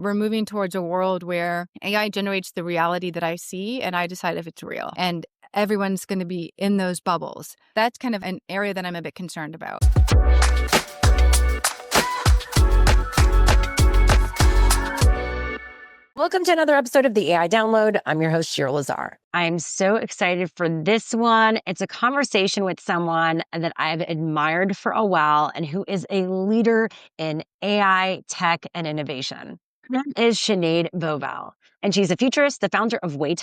we're moving towards a world where AI generates the reality that I see and I decide if it's real. And everyone's going to be in those bubbles. That's kind of an area that I'm a bit concerned about. Welcome to another episode of the AI Download. I'm your host, Shira Lazar. I'm so excited for this one. It's a conversation with someone that I've admired for a while and who is a leader in AI, tech, and innovation. Her name is Sinead Bovell, and she's a futurist, the founder of WAYE,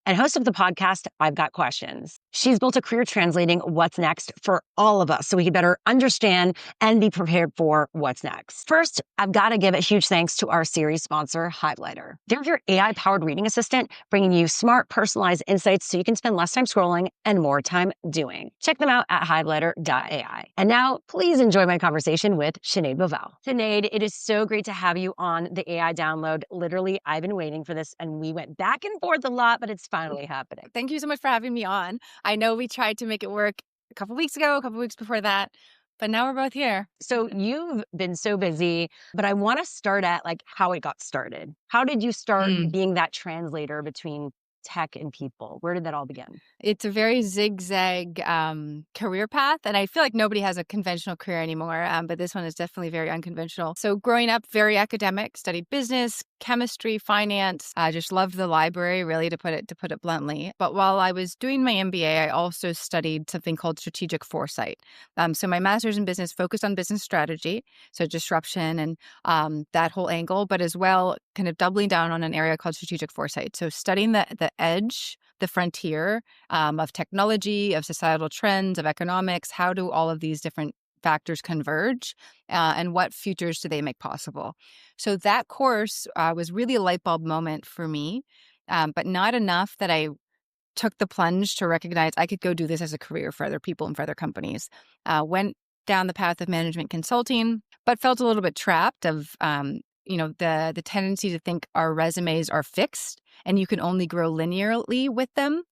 and host of the podcast, I've Got Questions. She's built a career translating what's next for all of us so we can better understand and be prepared for what's next. First, I've got to give a huge thanks to our series sponsor, Highlighter. They're your AI-powered reading assistant, bringing you smart, personalized insights so you can spend less time scrolling and more time doing. Check them out at highlighter.ai. And now, please enjoy my conversation with Sinead Bovell. Sinead, it is so great to have you on the AI Download. Literally, I've been waiting for this, and we went back and forth a lot, but it's finally happening. Thank you so much for having me on. I know we tried to make it work a couple weeks ago, a couple weeks before that, but now we're both here. So you've been so busy, but I want to start at like how it got started. How did you start being that translator between tech and people? Where did that all begin? It's a very zigzag career path, and I feel like nobody has a conventional career anymore, but this one is definitely very unconventional. So growing up, very academic, studied business, chemistry, finance. I just loved the library, really, to put it bluntly. But while I was doing my MBA, I also studied something called strategic foresight. So my master's in business focused on business strategy, so disruption and that whole angle, but as well, kind of doubling down on an area called strategic foresight. So studying the edge, the frontier of technology, of societal trends, of economics. How do all of these different factors converge, and what futures do they make possible? So that course was really a light bulb moment for me, but not enough that I took the plunge to recognize I could go do this as a career for other people and for other companies. Went down the path of management consulting, but felt a little bit trapped of the tendency to think our resumes are fixed and you can only grow linearly with them,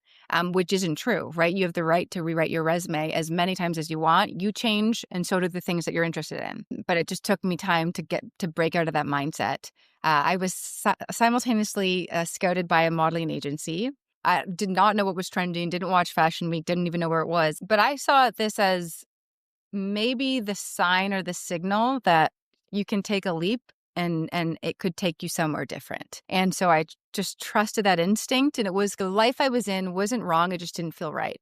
which isn't true, right? You have the right to rewrite your resume as many times as you want. You change, and so do the things that you're interested in. But it just took me time to break out of that mindset. I was simultaneously scouted by a modeling agency. I did not know what was trending, didn't watch Fashion Week, didn't even know where it was. But I saw this as maybe the sign or the signal that you can take a leap and it could take you somewhere different. And so I just trusted that instinct, and it was the life I was in wasn't wrong. It just didn't feel right.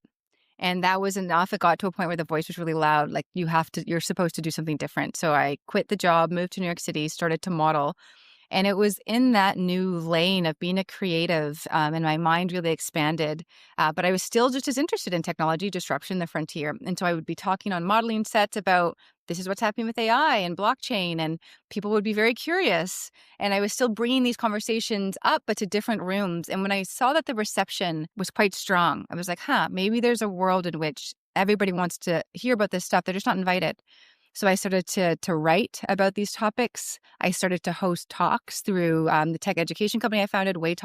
And that was enough. It got to a point where the voice was really loud. Like, you're supposed to do something different. So I quit the job, moved to New York City, started to model. And it was in that new lane of being a creative, and my mind really expanded. But I was still just as interested in technology, disruption, the frontier. And so I would be talking on modeling sets about this is what's happening with AI and blockchain, and people would be very curious. And I was still bringing these conversations up, but to different rooms. And when I saw that the reception was quite strong, I was like, maybe there's a world in which everybody wants to hear about this stuff. They're just not invited. So I started to write about these topics. I started to host talks through the tech education company I founded, WAYE.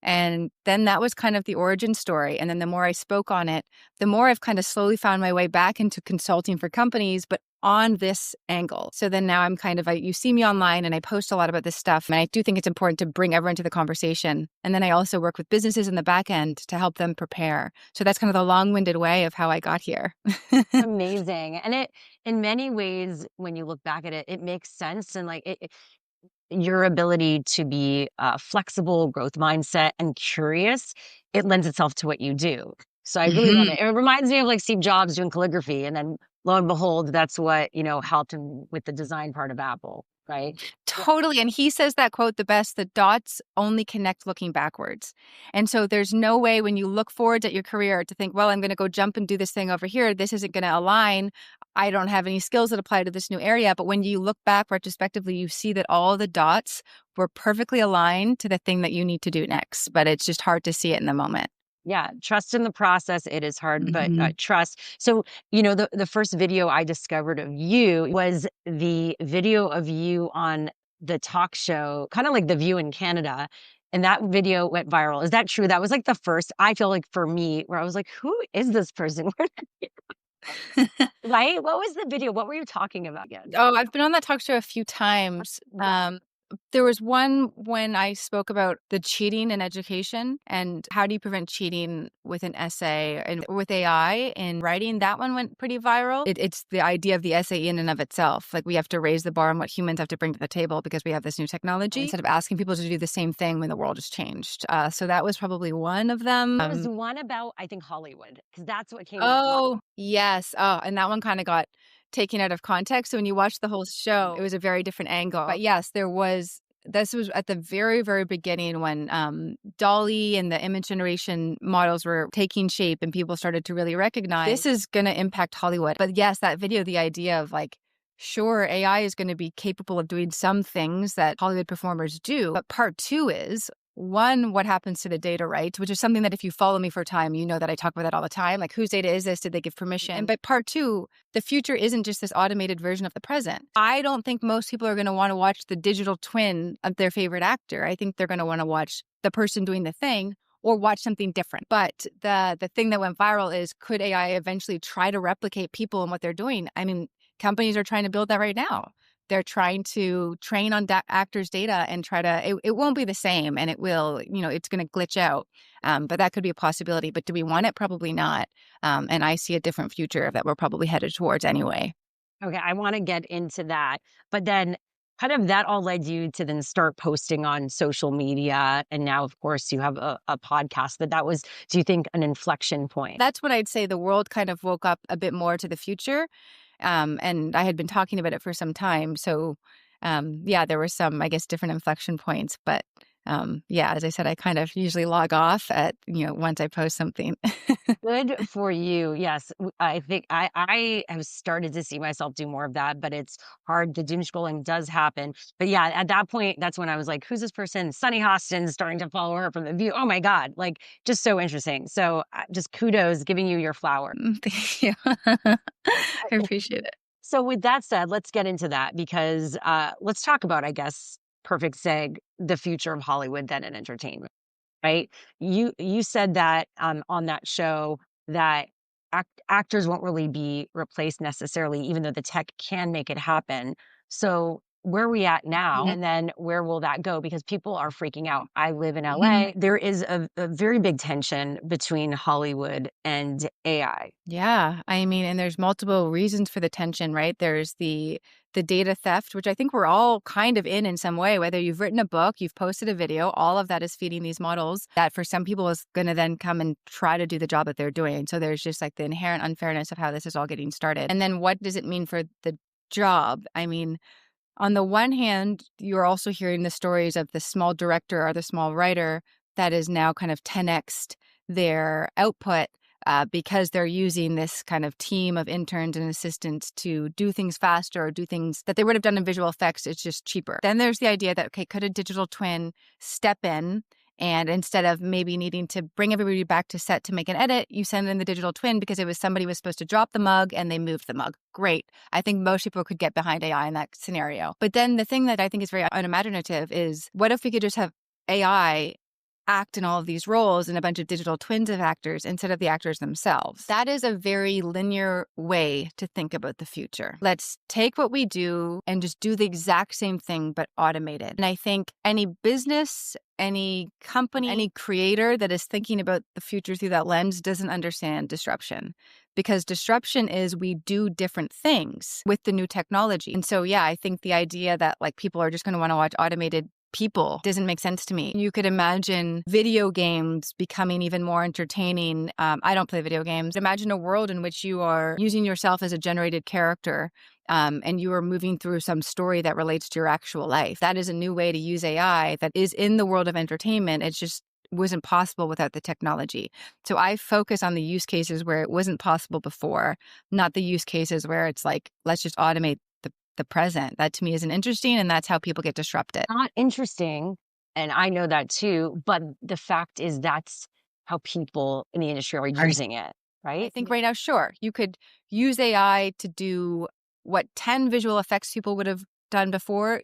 And then that was kind of the origin story. And then the more I spoke on it, the more I've kind of slowly found my way back into consulting for companies, but on this angle. So then now I'm you see me online and I post a lot about this stuff. And I do think it's important to bring everyone to the conversation. And then I also work with businesses in the back end to help them prepare. So that's kind of the long-winded way of how I got here. Amazing. And it, in many ways, when you look back at it, it makes sense. And your ability to be flexible, growth mindset, and curious, it lends itself to what you do. So I really love it. It reminds me of like Steve Jobs doing calligraphy, and then lo and behold, that's what, helped him with the design part of Apple, right? Totally. And he says that quote the best: the dots only connect looking backwards. And so there's no way when you look forward at your career to think, well, I'm going to go jump and do this thing over here. This isn't going to align. I don't have any skills that apply to this new area. But when you look back retrospectively, you see that all the dots were perfectly aligned to the thing that you need to do next. But it's just hard to see it in the moment. Yeah. Trust in the process. It is hard, but trust. So, the first video I discovered of you was the video of you on the talk show, kind of like The View in Canada. And that video went viral. Is that true? That was like the first, I feel like for me, where I was like, who is this person? Right? What was the video? What were you talking about again? Oh, I've been on that talk show a few times. There was one when I spoke about the cheating in education and how do you prevent cheating with an essay and with AI in writing. That one went pretty viral. It's the idea of the essay in and of itself. Like we have to raise the bar on what humans have to bring to the table because we have this new technology instead of asking people to do the same thing when the world has changed. So that was probably one of them. There was one about, I think, Hollywood, because that's what came up. Oh, yes. Oh, and that one kind of got taken out of context. So when you watch the whole show, it was a very different angle. But yes, this was at the very, very beginning when Dolly and the image generation models were taking shape and people started to really recognize this is going to impact Hollywood. But yes, that video, the idea of like, sure, AI is going to be capable of doing some things that Hollywood performers do. But part two is one, what happens to the data rights, which is something that if you follow me for a time, you know that I talk about that all the time. Like, whose data is this? Did they give permission? But part two, the future isn't just this automated version of the present. I don't think most people are going to want to watch the digital twin of their favorite actor. I think they're going to want to watch the person doing the thing or watch something different. But the thing that went viral is, could AI eventually try to replicate people and what they're doing? I mean, companies are trying to build that right now. They're trying to train on actors' data and try to, it won't be the same and it will, it's going to glitch out. But that could be a possibility. But do we want it? Probably not. And I see a different future that we're probably headed towards anyway. Okay, I want to get into that. But then kind of that all led you to then start posting on social media. And now, of course, you have a podcast. But that was, do you think, an inflection point? That's when I'd say the world kind of woke up a bit more to the future. And I had been talking about it for some time. So, yeah, there were some, I guess, different inflection points. But yeah, as I said, I kind of usually log off at, once I post something. Good for you. Yes. I think I have started to see myself do more of that, but it's hard. The doom scrolling does happen. But yeah, at that point, that's when I was like, who's this person? Sunny Hostin's starting to follow her from The View. Oh my God. Like, just so interesting. So just kudos, giving you your flower. Thank you. I appreciate it. So with that said, let's get into that because let's talk about, I guess, perfect seg, the future of Hollywood then and entertainment. Right? You said that on that show that actors won't really be replaced necessarily, even though the tech can make it happen. So where are we at now? And then where will that go? Because people are freaking out. I live in LA. There is a very big tension between Hollywood and AI. Yeah, I mean, and there's multiple reasons for the tension, right? There's the data theft, which I think we're all kind of in some way, whether you've written a book, you've posted a video, all of that is feeding these models that for some people is going to then come and try to do the job that they're doing. So there's just like the inherent unfairness of how this is all getting started. And then what does it mean for the job? I mean, on the one hand, you're also hearing the stories of the small director or the small writer that is now kind of 10x'd their output because they're using this kind of team of interns and assistants to do things faster or do things that they would have done in visual effects. It's just cheaper. Then there's the idea that, okay, could a digital twin step in and instead of maybe needing to bring everybody back to set to make an edit, you send in the digital twin because it was somebody was supposed to drop the mug and they moved the mug. Great. I think most people could get behind AI in that scenario. But then the thing that I think is very unimaginative is what if we could just have AI act in all of these roles and a bunch of digital twins of actors instead of the actors themselves? That is a very linear way to think about the future. Let's take what we do and just do the exact same thing, but automate it. And I think any business, any company, any creator that is thinking about the future through that lens doesn't understand disruption. Because disruption is we do different things with the new technology. And so, yeah, I think the idea that like people are just going to want to watch automated people doesn't make sense to me. You could imagine video games becoming even more entertaining. I don't play video games. Imagine a world in which you are using yourself as a generated character and you are moving through some story that relates to your actual life. That is a new way to use AI that is in the world of entertainment. It's just wasn't possible without the technology. So I focus on the use cases where it wasn't possible before, not the use cases where it's like, let's just automate the present. That to me isn't interesting, and that's how people get disrupted. Not interesting, and I know that too, but the fact is that's how people in the industry are using it, right? I think right now, sure, you could use AI to do what 10 visual effects people would have done before.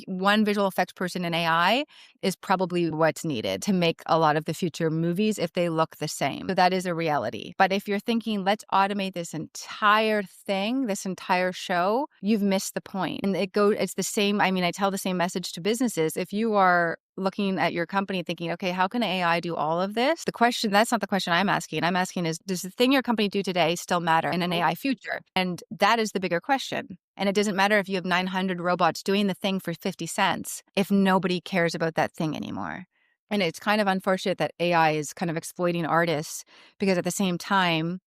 one visual effects person in AI is probably what's needed to make a lot of the future movies if they look the same. So that is a reality. But if you're thinking, let's automate this entire thing, this entire show, you've missed the point. And it's the same. I mean, I tell the same message to businesses. If you are looking at your company thinking, okay, how can AI do all of this? That's not the question I'm asking. I'm asking is, does the thing your company do today still matter in an AI future? And that is the bigger question. And it doesn't matter if you have 900 robots doing the thing for 50 cents if nobody cares about that thing anymore. And it's kind of unfortunate that AI is kind of exploiting artists because at the same time,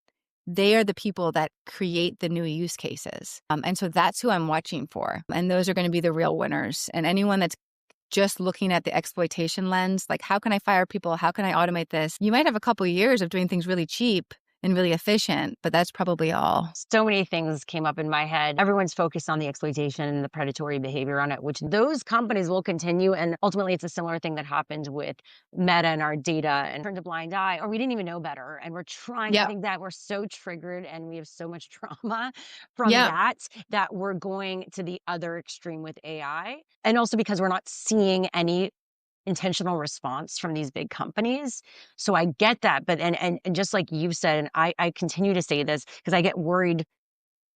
they are the people that create the new use cases. And so that's who I'm watching for. And those are going to be the real winners. And anyone that's just looking at the exploitation lens, like how can I fire people? How can I automate this? You might have a couple of years of doing things really cheap and really efficient, but that's probably all. So many things came up in my head. Everyone's focused on the exploitation and the predatory behavior on it, which those companies will continue. And ultimately, it's a similar thing that happened with Meta and our data and turned a blind eye, or we didn't even know better. And we're trying, I Yeah. think that we're so triggered and we have so much trauma from Yeah. that we're going to the other extreme with AI. And also because we're not seeing any intentional response from these big companies. So I get that. But and just like you've said, and I continue to say this because I get worried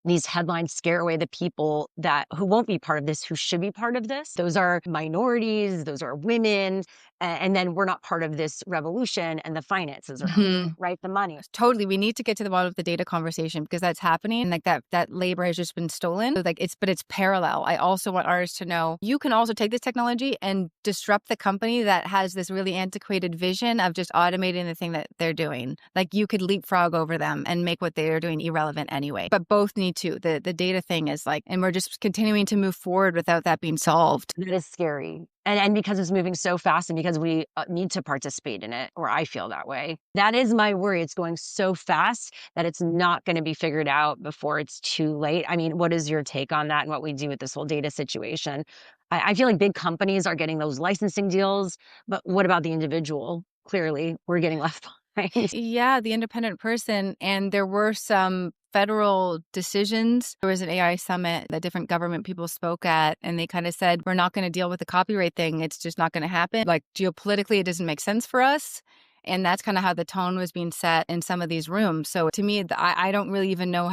these headlines scare away the people who won't be part of this, who should be part of this. Those are minorities, those are women, and then we're not part of this revolution and the finances around it, right? The money. Totally. We need to get to the bottom of the data conversation because that's happening. Like that labor has just been stolen. So but it's parallel. I also want artists to know you can also take this technology and disrupt the company that has this really antiquated vision of just automating the thing that they're doing. Like you could leapfrog over them and make what they are doing irrelevant anyway. But both need to. The data thing is and we're just continuing to move forward without that being solved. That is scary. And because it's moving so fast and because we need to participate in it, or I feel that way. That is my worry. It's going so fast that it's not going to be figured out before it's too late. I mean, what is your take on that and what we do with this whole data situation? I feel like big companies are getting those licensing deals, but what about the individual? Clearly, we're getting left behind. Yeah, the independent person. And there were some federal decisions. There was an AI summit that different government people spoke at, and they kind of said, we're not going to deal with the copyright thing. It's just not going to happen. Like geopolitically, it doesn't make sense for us. And that's kind of how the tone was being set in some of these rooms. So to me, I don't really even know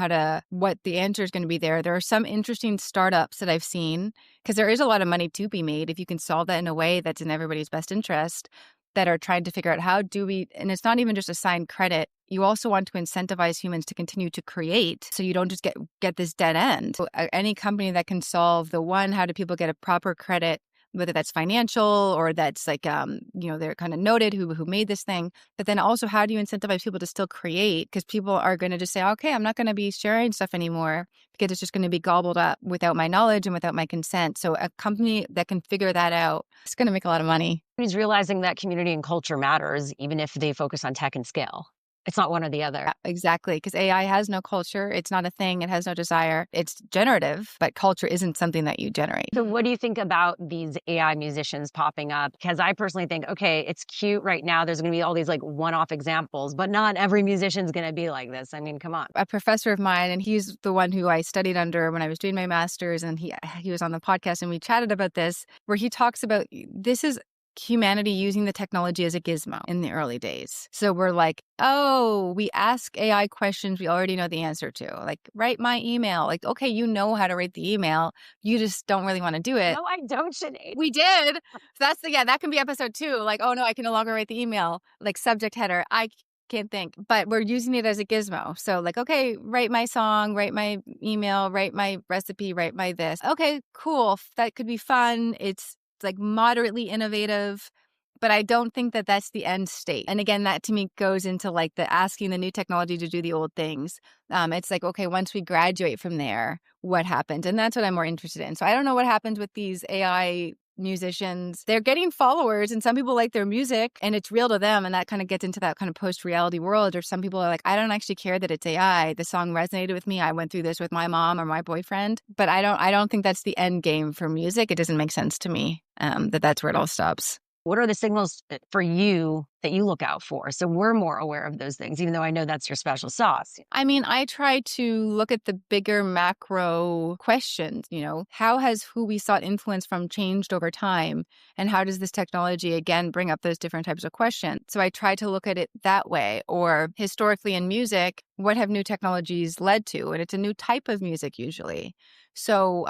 what the answer is going to be there. There are some interesting startups that I've seen because there is a lot of money to be made if you can solve that in a way that's in everybody's best interest, that are trying to figure out and it's not even just assign credit. You also want to incentivize humans to continue to create so you don't just get this dead end. So, any company that can solve how do people get a proper credit, whether that's financial or that's they're kind of noted who made this thing. But then also, how do you incentivize people to still create? Because people are going to just say, okay, I'm not going to be sharing stuff anymore because it's just going to be gobbled up without my knowledge and without my consent. So a company that can figure that out is going to make a lot of money. He's realizing that community and culture matters, even if they focus on tech and scale. It's not one or the other. Yeah, exactly. Because AI has no culture. It's not a thing. It has no desire. It's generative, but culture isn't something that you generate. So what do you think about these AI musicians popping up? Because I personally think, okay, it's cute right now. There's going to be all these one-off examples, but not every musician's going to be like this. I mean, come on. A professor of mine, and he's the one who I studied under when I was doing my master's, and he was on the podcast and we chatted about this, where he talks about this is humanity using the technology as a gizmo in the early days. So we're like, oh, we ask AI questions we already know the answer to. Like, write my email. Like, okay, you know how to write the email. You just don't really want to do it. No, I don't, Sinead. We did. That can be episode 2. Like, oh no, I can no longer write the email. Like subject header. I can't think, but we're using it as a gizmo. So like, okay, write my song, write my email, write my recipe, write my this. Okay, cool. That could be fun. It's like moderately innovative, but I don't think that that's the end state. And again, that to me goes into like the asking the new technology to do the old things. It's like, okay, once we graduate from there, what happens? And that's what I'm more interested in. So I don't know what happens with these AI musicians. They're getting followers and some people like their music and it's real to them. And that kind of gets into that kind of post-reality world. Or some people are like, I don't actually care that it's AI. The song resonated with me. I went through this with my mom or my boyfriend. But I don't think that's the end game for music. It doesn't make sense to me that's where it all stops. What are the signals for you that you look out for? So we're more aware of those things, even though I know that's your special sauce. I mean, I try to look at the bigger macro questions, how has who we sought influence from changed over time? And how does this technology, again, bring up those different types of questions? So I try to look at it that way. Or historically in music, what have new technologies led to? And it's a new type of music usually. So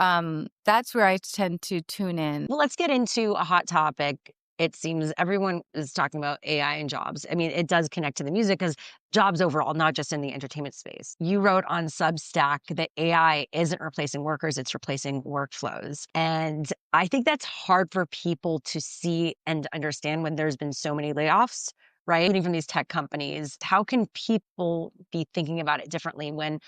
that's where I tend to tune in. Well, let's get into a hot topic. It seems everyone is talking about AI and jobs. I mean, it does connect to the music because jobs overall, not just in the entertainment space. You wrote on Substack that AI isn't replacing workers, it's replacing workflows. And I think that's hard for people to see and understand when there's been so many layoffs, right? Including from these tech companies. How can people be thinking about it differently when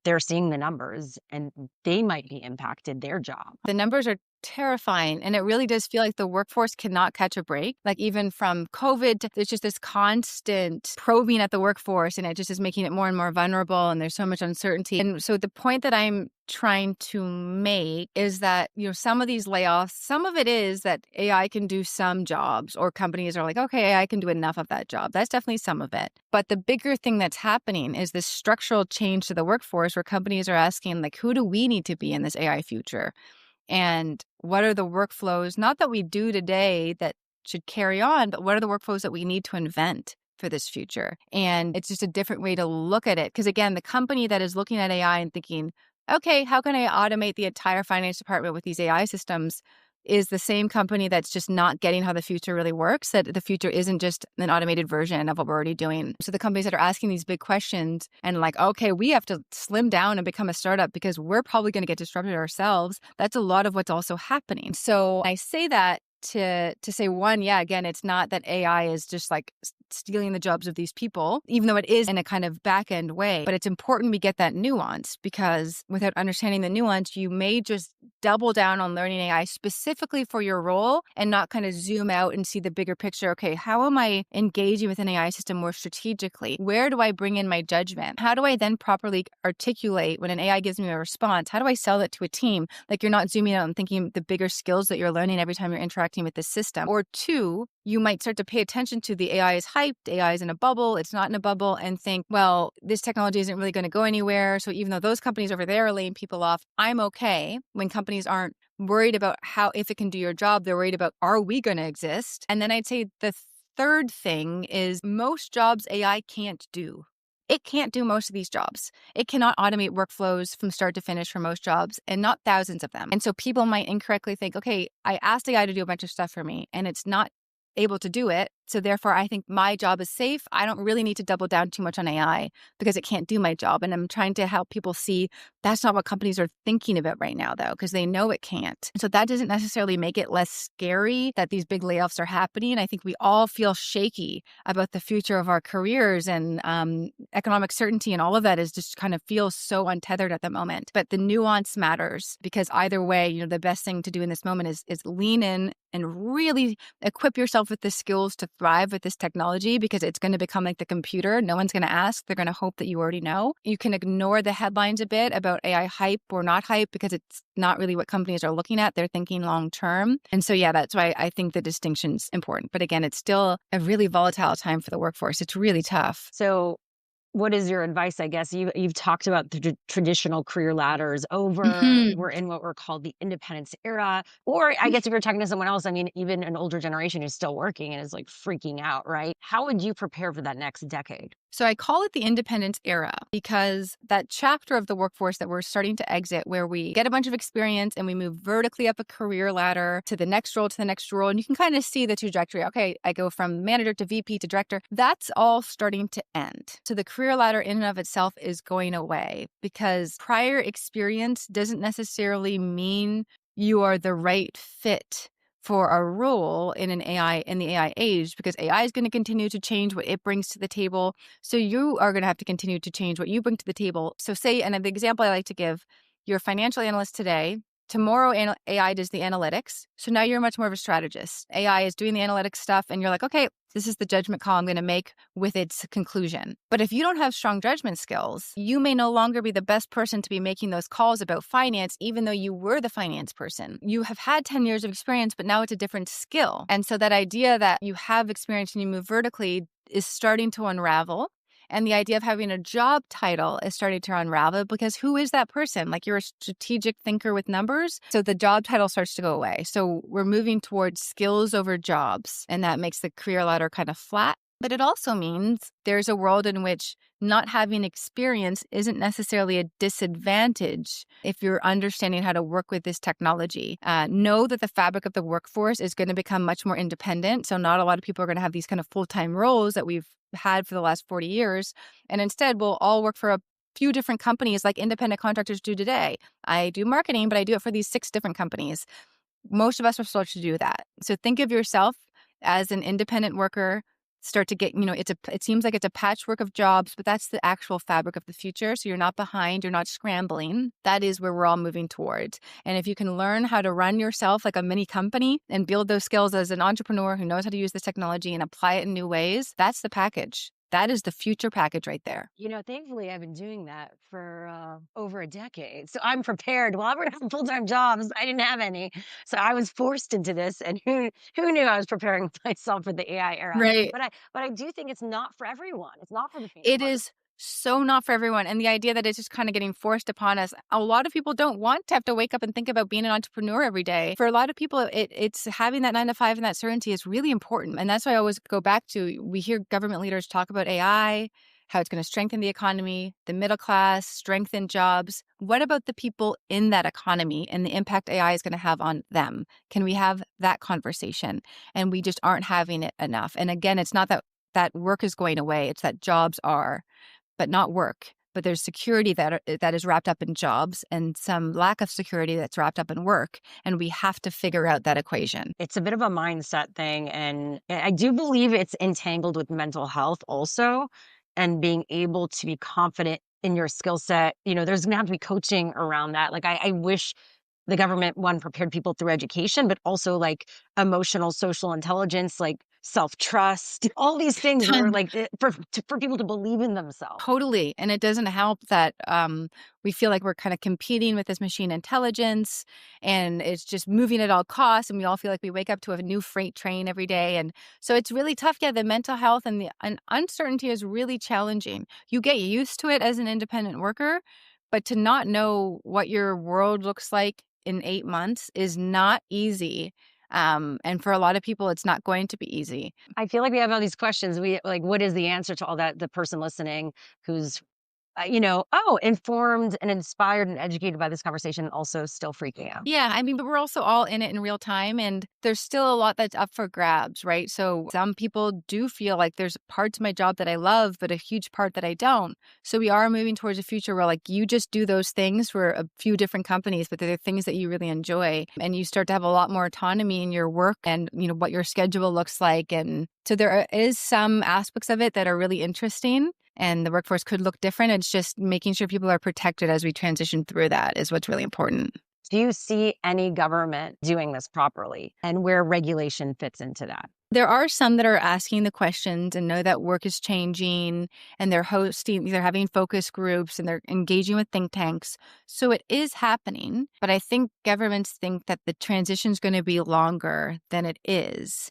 they're seeing the numbers and they might be impacted their job? The numbers are terrifying. And it really does feel like the workforce cannot catch a break. Like even from COVID, there's just this constant probing at the workforce and it just is making it more and more vulnerable. And there's so much uncertainty. And so the point that I'm trying to make is that, some of these layoffs, some of it is that AI can do some jobs or companies are like, okay, AI can do enough of that job. That's definitely some of it. But the bigger thing that's happening is this structural change to the workforce where companies are asking, like, who do we need to be in this AI future? And what are the workflows, not that we do today that should carry on, but what are the workflows that we need to invent for this future? And it's just a different way to look at it. Because again, the company that is looking at AI and thinking, okay, how can I automate the entire finance department with these AI systems is the same company that's just not getting how the future really works, that the future isn't just an automated version of what we're already doing. So the companies that are asking these big questions and like, okay, we have to slim down and become a startup because we're probably going to get disrupted ourselves. That's a lot of what's also happening. So I say that to say one, yeah, again, it's not that AI is just like stealing the jobs of these people, even though it is in a kind of back end way. But it's important we get that nuance because without understanding the nuance, you may just double down on learning AI specifically for your role and not kind of zoom out and see the bigger picture. Okay, how am I engaging with an AI system more strategically? Where do I bring in my judgment? How do I then properly articulate when an AI gives me a response? How do I sell it to a team? Like you're not zooming out and thinking the bigger skills that you're learning every time you're interacting with the system. Or two, you might start to pay attention to the AI is hyped, AI is in a bubble, it's not in a bubble, and think, well, this technology isn't really going to go anywhere. So even though those companies over there are laying people off, I'm okay. When companies aren't worried about if it can do your job, they're worried about, are we going to exist? And then I'd say the third thing is most jobs AI can't do. It can't do most of these jobs. It cannot automate workflows from start to finish for most jobs and not thousands of them. And so people might incorrectly think, okay, I asked AI to do a bunch of stuff for me and it's not able to do it. So therefore, I think my job is safe. I don't really need to double down too much on AI because it can't do my job. And I'm trying to help people see that's not what companies are thinking about right now, though, because they know it can't. So that doesn't necessarily make it less scary that these big layoffs are happening. I think we all feel shaky about the future of our careers and economic certainty and all of that is just kind of feels so untethered at the moment. But the nuance matters because either way, the best thing to do in this moment is lean in and really equip yourself with the skills to thrive with this technology because it's going to become like the computer. No one's going to ask. They're going to hope that you already know. You can ignore the headlines a bit about AI hype or not hype because it's not really what companies are looking at. They're thinking long term. And so, yeah, that's why I think the distinction's important. But again, it's still a really volatile time for the workforce. It's really tough. So what is your advice? I guess you've talked about the traditional career ladders over. We're in what we're called the independence era. Or I guess if you're talking to someone else, I mean, even an older generation is still working and is like freaking out, right? How would you prepare for that next decade? So I call it the independence era because that chapter of the workforce that we're starting to exit where we get a bunch of experience and we move vertically up a career ladder to the next role, and you can kind of see the trajectory. Okay, I go from manager to VP to director. That's all starting to end. So the career ladder in and of itself is going away because prior experience doesn't necessarily mean you are the right fit for a role in the AI age, because AI is going to continue to change what it brings to the table. So you are going to have to continue to change what you bring to the table. So say, and the example I like to give, you're a financial analyst today. Tomorrow, AI does the analytics. So now you're much more of a strategist. AI is doing the analytics stuff, and you're like, okay, this is the judgment call I'm going to make with its conclusion. But if you don't have strong judgment skills, you may no longer be the best person to be making those calls about finance, even though you were the finance person. You have had 10 years of experience, but now it's a different skill. And so that idea that you have experience and you move vertically is starting to unravel. And the idea of having a job title is starting to unravel, because who is that person? Like, you're a strategic thinker with numbers. So the job title starts to go away. So we're moving towards skills over jobs. And that makes the career ladder kind of flat. But it also means there's a world in which not having experience isn't necessarily a disadvantage if you're understanding how to work with this technology. Know that the fabric of the workforce is going to become much more independent. So not a lot of people are going to have these kind of full-time roles that we've had for the last 40 years. And instead, we'll all work for a few different companies like independent contractors do today. I do marketing, but I do it for these 6 different companies. Most of us will start to do that. So think of yourself as an independent worker. Start to get, it seems like it's a patchwork of jobs, but that's the actual fabric of the future. So you're not behind, you're not scrambling. That is where we're all moving towards. And if you can learn how to run yourself like a mini company and build those skills as an entrepreneur who knows how to use this technology and apply it in new ways, that's the package. That is the future package right there. Thankfully, I've been doing that for over a decade. So I'm prepared. Well, I would have full-time jobs. I didn't have any. So I was forced into this. And who knew I was preparing myself for the AI era? Right. But I do think it's not for everyone. It's not for the faint It of heart. is so not for everyone. And the idea that it's just kind of getting forced upon us. A lot of people don't want to have to wake up and think about being an entrepreneur every day. For a lot of people, it's having that 9 to 5 and that certainty is really important. And that's why I always go back to, we hear government leaders talk about AI, how it's going to strengthen the economy, the middle class, strengthen jobs. What about the people in that economy and the impact AI is going to have on them? Can we have that conversation? And we just aren't having it enough. And again, it's not that work is going away. It's that jobs are, but not work. But there's security that is wrapped up in jobs and some lack of security that's wrapped up in work. And we have to figure out that equation. It's a bit of a mindset thing. And I do believe it's entangled with mental health also, and being able to be confident in your skill set. There's going to have to be coaching around that. Like, I wish the government, one, prepared people through education, but also like emotional, social intelligence, like self-trust, all these things were like for people to believe in themselves. Totally. And it doesn't help that we feel like we're kind of competing with this machine intelligence, and it's just moving at all costs. And we all feel like we wake up to a new freight train every day. And so it's really tough. Yeah, the mental health and the uncertainty is really challenging. You get used to it as an independent worker, but to not know what your world looks like in 8 months is not easy. And for a lot of people, it's not going to be easy. I feel like we have all these questions. What is the answer to all that? The person listening who's, informed and inspired and educated by this conversation, also still freaking out. Yeah, I mean, but we're also all in it in real time, and there's still a lot that's up for grabs, right? So some people do feel like there's parts of my job that I love, but a huge part that I don't. So we are moving towards a future where like you just do those things for a few different companies, but they're things that you really enjoy, and you start to have a lot more autonomy in your work and, what your schedule looks like. And so there is some aspects of it that are really interesting. And the workforce could look different. It's just making sure people are protected as we transition through that is what's really important. Do you see any government doing this properly, and where regulation fits into that? There are some that are asking the questions and know that work is changing, and they're having focus groups, and they're engaging with think tanks. So it is happening. But I think governments think that the transition is going to be longer than it is.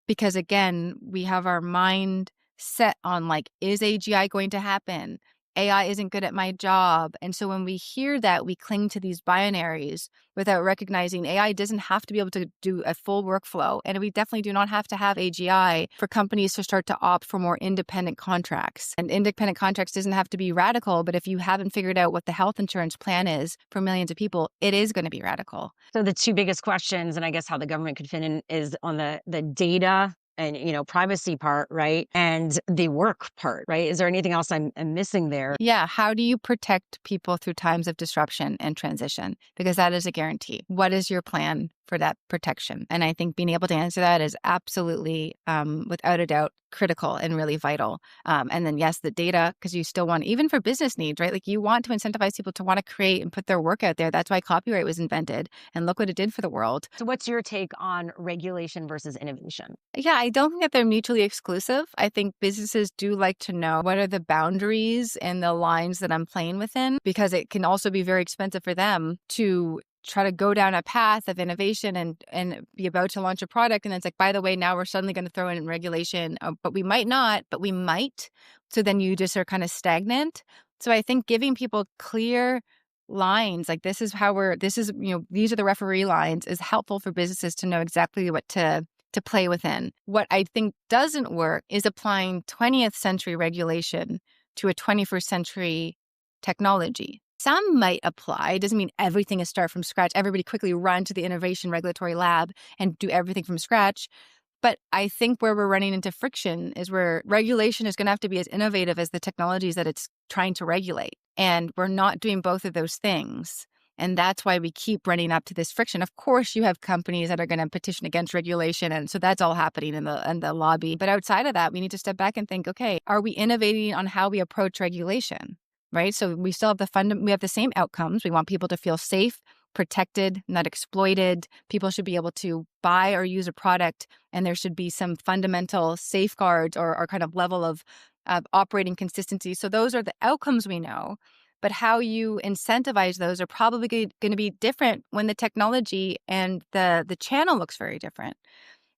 Because again, we have our mind set on like, is AGI going to happen? AI isn't good at my job. And so when we hear that, we cling to these binaries without recognizing AI doesn't have to be able to do a full workflow. And we definitely do not have to have AGI for companies to start to opt for more independent contracts. And independent contracts doesn't have to be radical, but if you haven't figured out what the health insurance plan is for millions of people, it is going to be radical. So the 2 biggest questions, and I guess how the government could fit in, is on the data and, privacy part, right? And the work part, right? Is there anything else I'm missing there? Yeah. How do you protect people through times of disruption and transition? Because that is a guarantee. What is your plan for that protection? And I think being able to answer that is absolutely, without a doubt, critical and really vital. And then, yes, the data, because you still want, even for business needs, right? Like you want to incentivize people to want to create and put their work out there. That's why copyright was invented. And look what it did for the world. So what's your take on regulation versus innovation? Yeah, I don't think that they're mutually exclusive. I think businesses do like to know what are the boundaries and the lines that I'm playing within, because it can also be very expensive for them to try to go down a path of innovation and be about to launch a product. And it's like, by the way, now we're suddenly going to throw in regulation, but we might not, but we might. So then you just are kind of stagnant. So I think giving people clear lines, like these are the referee lines, is helpful for businesses to know exactly what to play within. What I think doesn't work is applying 20th century regulation to a 21st century technology. Some might apply. It doesn't mean everything is start from scratch. Everybody quickly run to the innovation regulatory lab and do everything from scratch. But I think where we're running into friction is where regulation is going to have to be as innovative as the technologies that it's trying to regulate. And we're not doing both of those things. And that's why we keep running up to this friction. Of course, you have companies that are going to petition against regulation. And so that's all happening in the lobby. But outside of that, we need to step back and think, okay, are we innovating on how we approach regulation? Right? So we still have we have the same outcomes. We want people to feel safe, protected, not exploited. People should be able to buy or use a product, and there should be some fundamental safeguards or kind of level of operating consistency. So those are the outcomes we know. But how you incentivize those are probably going to be different when the technology and the channel looks very different.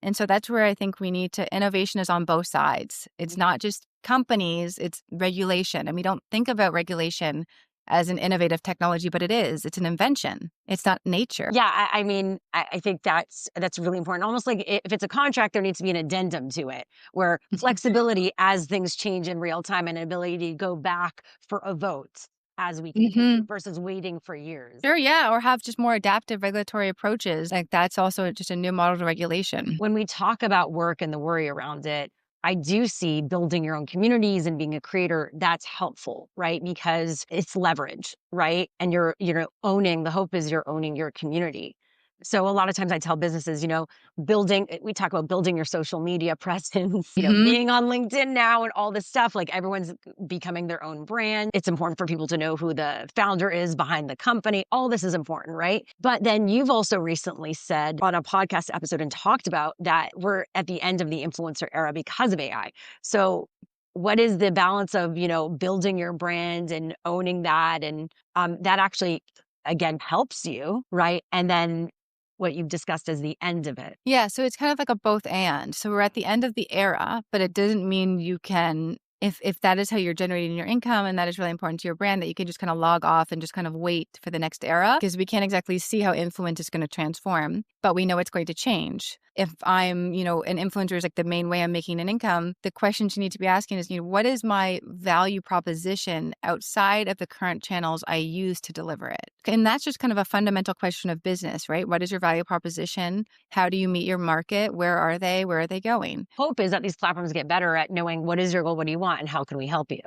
And so that's where I think innovation is on both sides. It's not just companies, it's regulation. And we don't think about regulation as an innovative technology, but it is. It's an invention. It's not nature. Yeah, I mean, I think that's really important. Almost like if it's a contract, there needs to be an addendum to it, where flexibility as things change in real time and ability to go back for a vote as we continue versus waiting for years. Sure, yeah. Or have just more adaptive regulatory approaches. Like that's also just a new model to regulation. When we talk about work and the worry around it, I do see building your own communities and being a creator, that's helpful, right? Because it's leverage, right? And you're owning, the hope is you're owning your community. So a lot of times I tell businesses, we talk about building your social media presence, being on LinkedIn now and all this stuff, like everyone's becoming their own brand. It's important for people to know who the founder is behind the company. All this is important, right? But then you've also recently said on a podcast episode and talked about that we're at the end of the influencer era because of AI. So what is the balance of, building your brand and owning that? And that actually, again, helps you, right? And then what you've discussed as the end of it. Yeah, so it's kind of like a both and. So we're at the end of the era, but it doesn't mean you can, if that is how you're generating your income and that is really important to your brand, that you can just kind of log off and just kind of wait for the next era, because we can't exactly see how influence is going to transform, but we know it's going to change. If I'm, an influencer is like the main way I'm making an income, the questions you need to be asking is, what is my value proposition outside of the current channels I use to deliver it? And that's just kind of a fundamental question of business, right? What is your value proposition? How do you meet your market? Where are they? Where are they going? Hope is that these platforms get better at knowing what is your goal, what do you want, and how can we help you,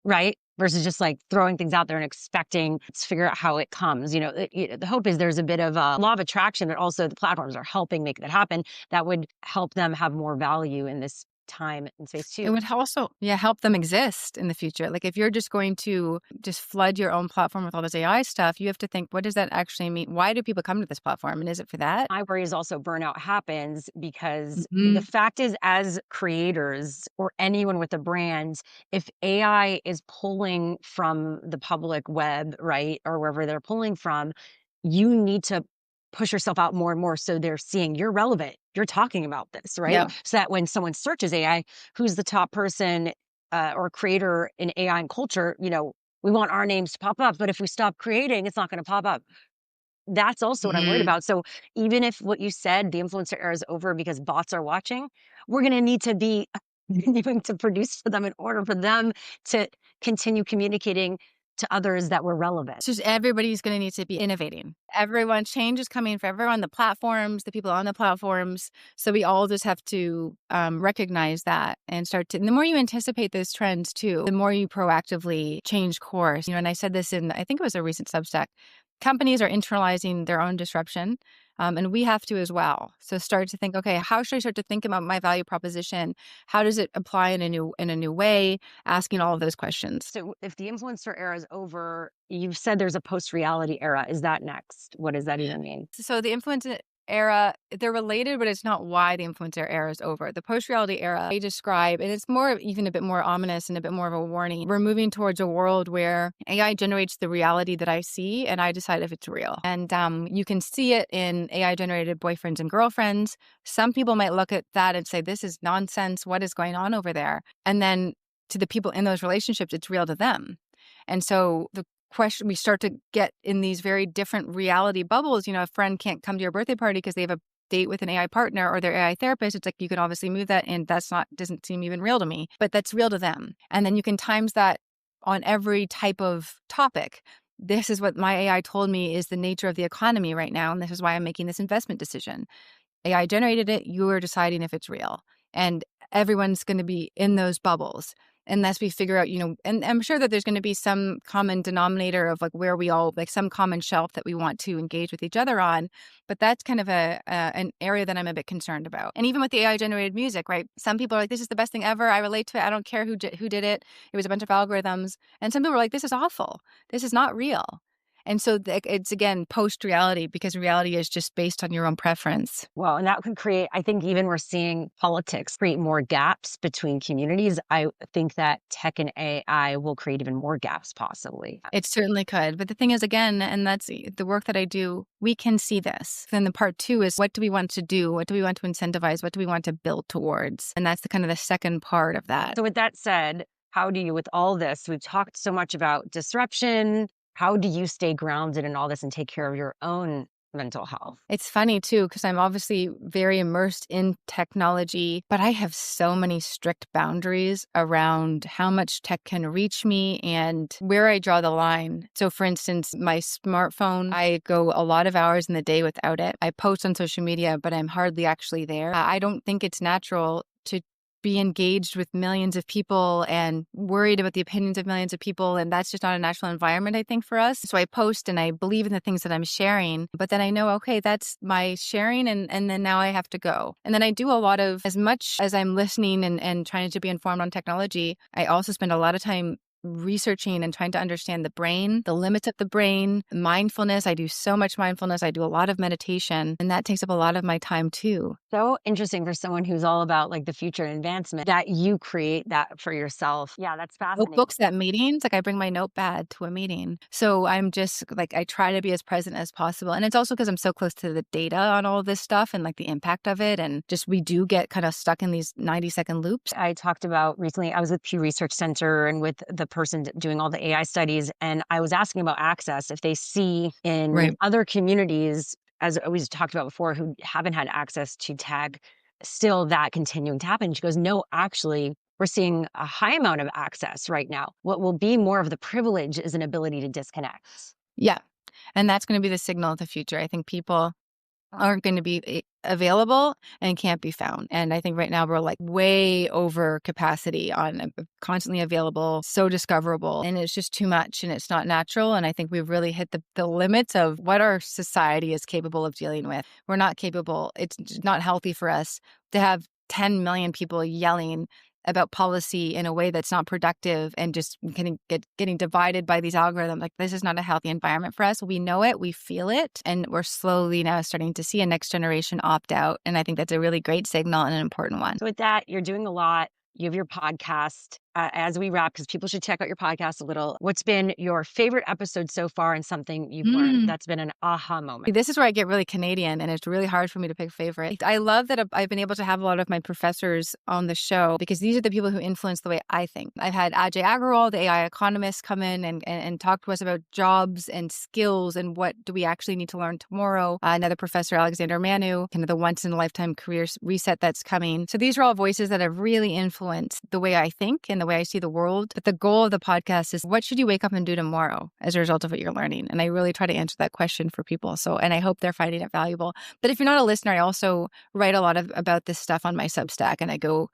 right? Versus just like throwing things out there and expecting to figure out how it comes. The hope is there's a bit of a law of attraction, but also the platforms are helping make that happen. That would help them have more value in this time and space too. It would also, help them exist in the future. Like if you're just going to just flood your own platform with all this AI stuff, you have to think, what does that actually mean? Why do people come to this platform? And is it for that? My worry is also burnout happens because the fact is, as creators or anyone with a brand, if AI is pulling from the public web, right, or wherever they're pulling from, you need to push yourself out more and more so they're seeing you're relevant. You're talking about this, right? Yeah. So that when someone searches AI, who's the top person or creator in AI and culture, we want our names to pop up. But if we stop creating, it's not going to pop up. That's also what I'm worried about. So even if what you said, the influencer era is over because bots are watching, we're going to need to be continuing to produce for them in order for them to continue communicating to others that were relevant. So everybody's going to need to be innovating. Change is coming for everyone, the platforms, the people on the platforms. So we all just have to recognize that and and the more you anticipate those trends too, the more you proactively change course. And I said this I think it was a recent Substack, companies are internalizing their own disruption. And we have to as well. So start to think, okay, how should I start to think about my value proposition? How does it apply in a new way? Asking all of those questions. So if the influencer era is over, you've said there's a post-reality era. Is that next? What does that even mean? So the influencer era, they're related, but it's not why the influencer era is over. The post-reality era I describe, and it's more even a bit more ominous and a bit more of a warning. We're moving towards a world where AI generates the reality that I see, and I decide if it's real. And you can see it in AI-generated boyfriends and girlfriends. Some people might look at that and say, "This is nonsense. What is going on over there?" And then to the people in those relationships, it's real to them. And so the question, we start to get in these very different reality bubbles. A friend can't come to your birthday party because they have a date with an AI partner or their AI therapist. It's like, you can obviously move that, and doesn't seem even real to me, but that's real to them. And then you can times that on every type of topic. This is what my AI told me is the nature of the economy right now, and this is why I'm making this investment decision. AI generated it, you are deciding if it's real. And everyone's going to be in those bubbles unless we figure out, and I'm sure that there's going to be some common denominator of like where we all, like some common shelf that we want to engage with each other on. But that's kind of an area that I'm a bit concerned about. And even with the AI generated music, right? Some people are like, this is the best thing ever. I relate to it. I don't care who did it. It was a bunch of algorithms. And some people are like, this is awful. This is not real. And so it's, again, post-reality, because reality is just based on your own preference. Well, and that could create, I think even we're seeing politics create more gaps between communities. I think that tech and AI will create even more gaps possibly. It certainly could. But the thing is, again, and that's the work that I do, we can see this. Then the part two is, what do we want to do? What do we want to incentivize? What do we want to build towards? And that's the kind of the second part of that. So with that said, how do you, with all this, we've talked so much about disruption. How do you stay grounded in all this and take care of your own mental health? It's funny too, because I'm obviously very immersed in technology, but I have so many strict boundaries around how much tech can reach me and where I draw the line. So for instance, my smartphone, I go a lot of hours in the day without it. I post on social media, but I'm hardly actually there. I don't think it's natural to be engaged with millions of people and worried about the opinions of millions of people. And that's just not a natural environment, I think, for us. So I post and I believe in the things that I'm sharing, but then I know, okay, that's my sharing. And then now I have to go. And then I do a lot of, as much as I'm listening and trying to be informed on technology, I also spend a lot of time researching and trying to understand the brain, the limits of the brain, mindfulness. I do so much mindfulness. I do a lot of meditation, and that takes up a lot of my time too. So interesting for someone who's all about like the future and advancement, that you create that for yourself. Yeah, that's fascinating. Notebooks at meetings, like I bring my notepad to a meeting. So I'm just like, I try to be as present as possible. And it's also because I'm so close to the data on all of this stuff and like the impact of it. And just, we do get kind of stuck in these 90-second loops. I talked about recently, I was with Pew Research Center and with the person doing all the AI studies. And I was asking about access, if they see in other communities, as we talked about before, who haven't had access to tech, still that continuing to happen. She goes, no, actually, we're seeing a high amount of access right now. What will be more of the privilege is an ability to disconnect. Yeah. And that's going to be the signal of the future. I think people aren't going to be available and can't be found. And I think right now we're like way over capacity on constantly available, so discoverable, and it's just too much and it's not natural. And I think we've really hit the limits of what our society is capable of dealing with. We're not capable. It's not healthy for us to have 10 million people yelling about policy in a way that's not productive and just getting divided by these algorithms. Like, this is not a healthy environment for us. We know it, we feel it, and we're slowly now starting to see a next generation opt out. And I think that's a really great signal and an important one. So with that, you're doing a lot. You have your podcast. As we wrap, because people should check out your podcast a little, what's been your favorite episode so far and something you've learned that's been an aha moment? This is where I get really Canadian, and it's really hard for me to pick a favorite. I love that I've been able to have a lot of my professors on the show, because these are the people who influence the way I think. I've had Ajay Agrawal, the AI economist, come in and talk to us about jobs and skills and what do we actually need to learn tomorrow. Another professor, Alexander Manu, kind of the once-in-a-lifetime career reset that's coming. So these are all voices that have really influenced the way I think and the way I see the world. But the goal of the podcast is, what should you wake up and do tomorrow as a result of what you're learning? And I really try to answer that question for people. So, and I hope they're finding it valuable. But if you're not a listener, I also write a lot about this stuff on my Substack, and I go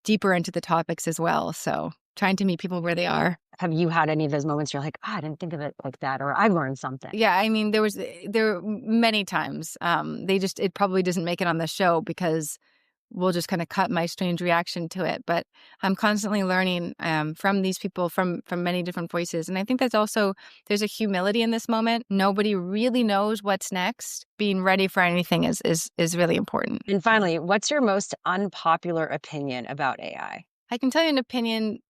deeper into the topics as well. So trying to meet people where they are. Have you had any of those moments you're like, I didn't think of it like that, or I learned something? Yeah, I mean, there were many times. It probably doesn't make it on the show because we'll just kind of cut my strange reaction to it. But I'm constantly learning from these people, from many different voices. And I think that's also, there's a humility in this moment. Nobody really knows what's next. Being ready for anything is really important. And finally, what's your most unpopular opinion about AI? I can tell you an opinion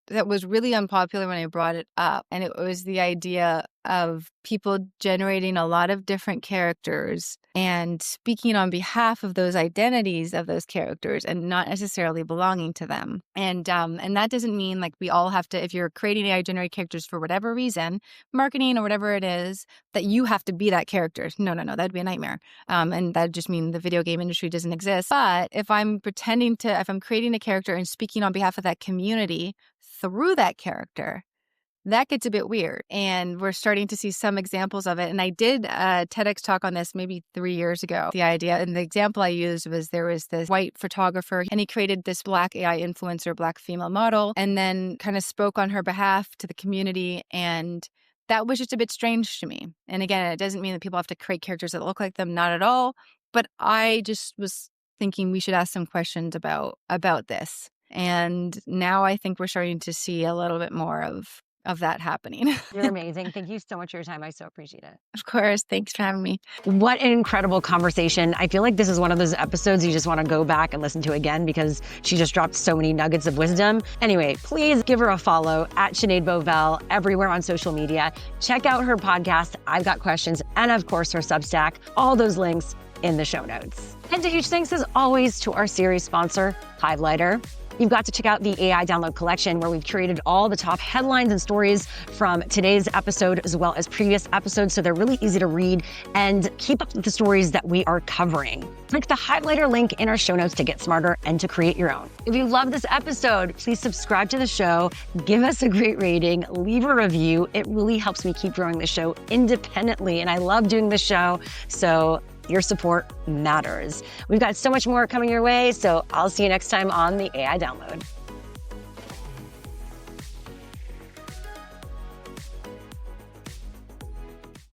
that was really unpopular when I brought it up. And it was the idea of people generating a lot of different characters and speaking on behalf of those identities of those characters and not necessarily belonging to them. And that doesn't mean like we all have to, if you're creating AI generated characters for whatever reason, marketing or whatever it is, that you have to be that character. No, that'd be a nightmare. And that'd just mean the video game industry doesn't exist. But if I'm creating a character and speaking on behalf of that community through that character, that gets a bit weird. And we're starting to see some examples of it. And I did a TEDx talk on this maybe 3 years ago. The idea and the example I used was there was this white photographer and he created this Black AI influencer, Black female model, and then kind of spoke on her behalf to the community. And that was just a bit strange to me. And again, it doesn't mean that people have to create characters that look like them, not at all. But I just was thinking we should ask some questions about this. And now I think we're starting to see a little bit more of that happening. You're amazing. Thank you so much for your time. I so appreciate it. Of course. Thanks for having me. What an incredible conversation. I feel like this is one of those episodes you just want to go back and listen to again because she just dropped so many nuggets of wisdom. Anyway, please give her a follow at Sinead Bovell everywhere on social media. Check out her podcast, I've Got Questions, and of course her Substack. All those links in the show notes. And a huge thanks as always to our series sponsor, Hivelighter. You've got to check out the AI Download Collection where we've curated all the top headlines and stories from today's episode as well as previous episodes, so they're really easy to read and keep up with the stories that we are covering. Click the Hivelighter link in our show notes to get smarter and to create your own. If you love this episode, please subscribe to the show, give us a great rating, leave a review. It really helps me keep growing the show independently, and I love doing the show, so your support matters. We've got so much more coming your way, so I'll see you next time on the AI Download.